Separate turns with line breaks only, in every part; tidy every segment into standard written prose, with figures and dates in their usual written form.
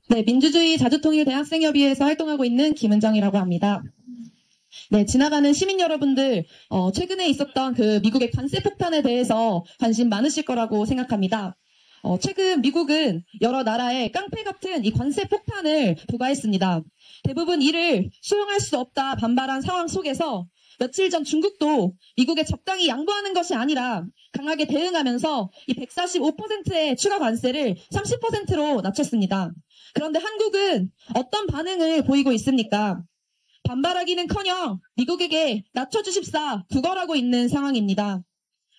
네, 민주주의 자주통일대학생협의회에서 활동하고 있는 김은정이라고 합니다. 네, 지나가는 시민 여러분들, 최근에 있었던 그 미국의 관세 폭탄에 대해서 관심 많으실 거라고 생각합니다. 최근 미국은 여러 나라에 깡패 같은 이 관세 폭탄을 부과했습니다. 대부분 이를 수용할 수 없다 반발한 상황 속에서 며칠 전 중국도 미국에 적당히 양보하는 것이 아니라 강하게 대응하면서 이 145%의 추가 관세를 30%로 낮췄습니다. 그런데 한국은 어떤 반응을 보이고 있습니까? 반발하기는커녕 미국에게 낮춰주십사 구걸하고 있는 상황입니다.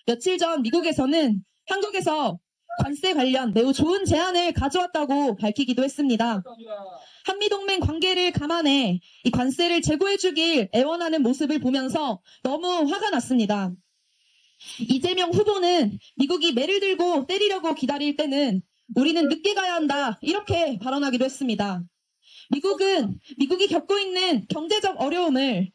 며칠 전 미국에서는 한국에서 관세 관련 매우 좋은 제안을 가져왔다고 밝히기도 했습니다. 한미동맹 관계를 감안해 이 관세를 제고해주길 애원하는 모습을 보면서 너무 화가 났습니다. 이재명 후보는 미국이 매를 들고 때리려고 기다릴 때는 우리는 늦게 가야 한다 이렇게 발언하기도 했습니다. 미국이 겪고 있는 경제적 어려움을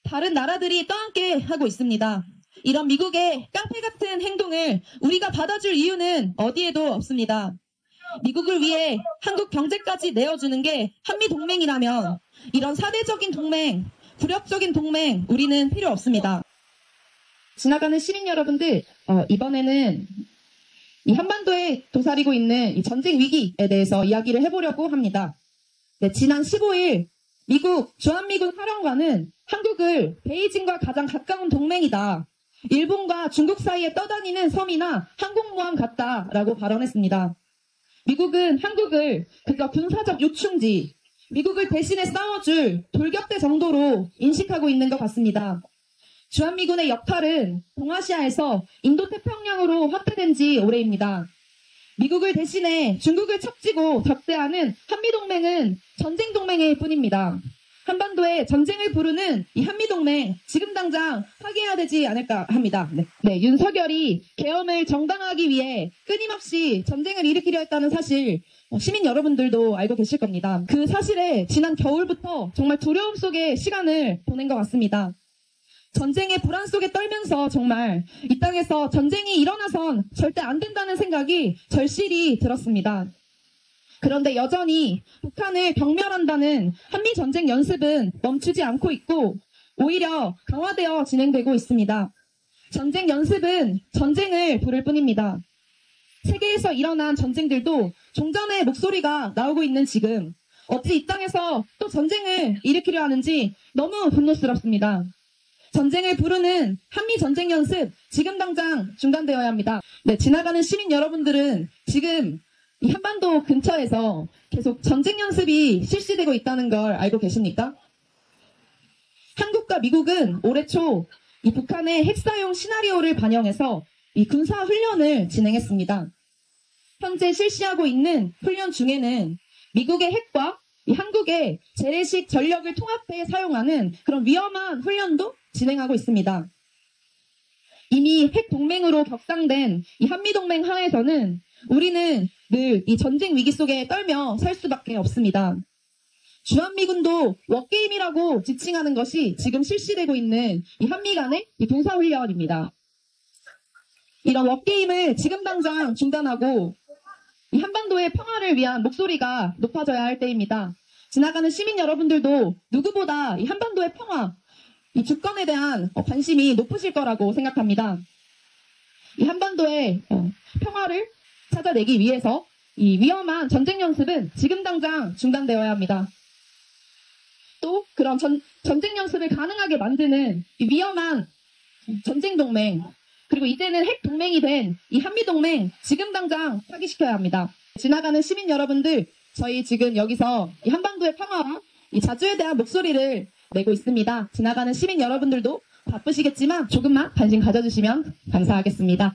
다른 나라들이 떠안게 하고 있습니다. 이런 미국의 깡패 같은 행동을 우리가 받아줄 이유는 어디에도 없습니다. 미국을 위해 한국 경제까지 내어주는 게 한미동맹이라면 이런 사대적인 동맹, 굴욕적인 동맹 우리는 필요 없습니다. 지나가는 시민 여러분들, 이번에는 이 한반도에 도사리고 있는 이 전쟁 위기에 대해서 이야기를 해보려고 합니다. 네, 지난 15일 미국 주한미군 사령관은 한국을 베이징과 가장 가까운 동맹이다. 일본과 중국 사이에 떠다니는 섬이나 항공모함 같다라고 발언했습니다. 미국은 한국을 그저 군사적 요충지, 미국을 대신에 싸워줄 돌격대 정도로 인식하고 있는 것 같습니다. 주한미군의 역할은 동아시아에서 인도태평양으로 확대된 지 오래입니다. 미국을 대신해 중국을 척지고 적대하는 한미동맹은 전쟁동맹일 뿐입니다. 한반도에 전쟁을 부르는 이 한미동맹 지금 당장 파기해야 되지 않을까 합니다. 네, 윤석열이 계엄을 정당화하기 위해 끊임없이 전쟁을 일으키려 했다는 사실 시민 여러분들도 알고 계실 겁니다. 그 사실에 지난 겨울부터 정말 두려움 속의 시간을 보낸 것 같습니다. 전쟁의 불안 속에 떨면서 정말 이 땅에서 전쟁이 일어나선 절대 안 된다는 생각이 절실히 들었습니다. 그런데 여전히 북한을 경멸한다는 한미전쟁 연습은 멈추지 않고 있고 오히려 강화되어 진행되고 있습니다. 전쟁 연습은 전쟁을 부를 뿐입니다. 세계에서 일어난 전쟁들도 종전의 목소리가 나오고 있는 지금 어찌 이 땅에서 또 전쟁을 일으키려 하는지 너무 분노스럽습니다. 전쟁을 부르는 한미전쟁 연습 지금 당장 중단되어야 합니다. 네, 지나가는 시민 여러분들은 지금 이 한반도 근처에서 계속 전쟁 연습이 실시되고 있다는 걸 알고 계십니까? 한국과 미국은 올해 초 이 북한의 핵사용 시나리오를 반영해서 이 군사 훈련을 진행했습니다. 현재 실시하고 있는 훈련 중에는 미국의 핵과 이 한국의 재래식 전력을 통합해 사용하는 그런 위험한 훈련도 진행하고 있습니다. 이미 핵 동맹으로 격상된 이 한미동맹 하에서는 우리는 늘 이 전쟁 위기 속에 떨며 살 수밖에 없습니다. 주한미군도 워게임이라고 지칭하는 것이 지금 실시되고 있는 이 한미 간의 이 군사훈련입니다. 이런 워게임을 지금 당장 중단하고 이 한반도의 평화를 위한 목소리가 높아져야 할 때입니다. 지나가는 시민 여러분들도 누구보다 이 한반도의 평화, 이 주권에 대한 관심이 높으실 거라고 생각합니다. 이 한반도의 평화를 찾아내기 위해서 이 위험한 전쟁 연습은 지금 당장 중단되어야 합니다. 또 그런 전쟁 연습을 가능하게 만드는 이 위험한 전쟁 동맹, 그리고 이제는 핵 동맹이 된 이 한미동맹 지금 당장 파기시켜야 합니다. 지나가는 시민 여러분들, 저희 지금 여기서 이 한반도의 평화와 이 자주에 대한 목소리를 내고 있습니다. 지나가는 시민 여러분들도 바쁘시겠지만 조금만 관심 가져주시면 감사하겠습니다.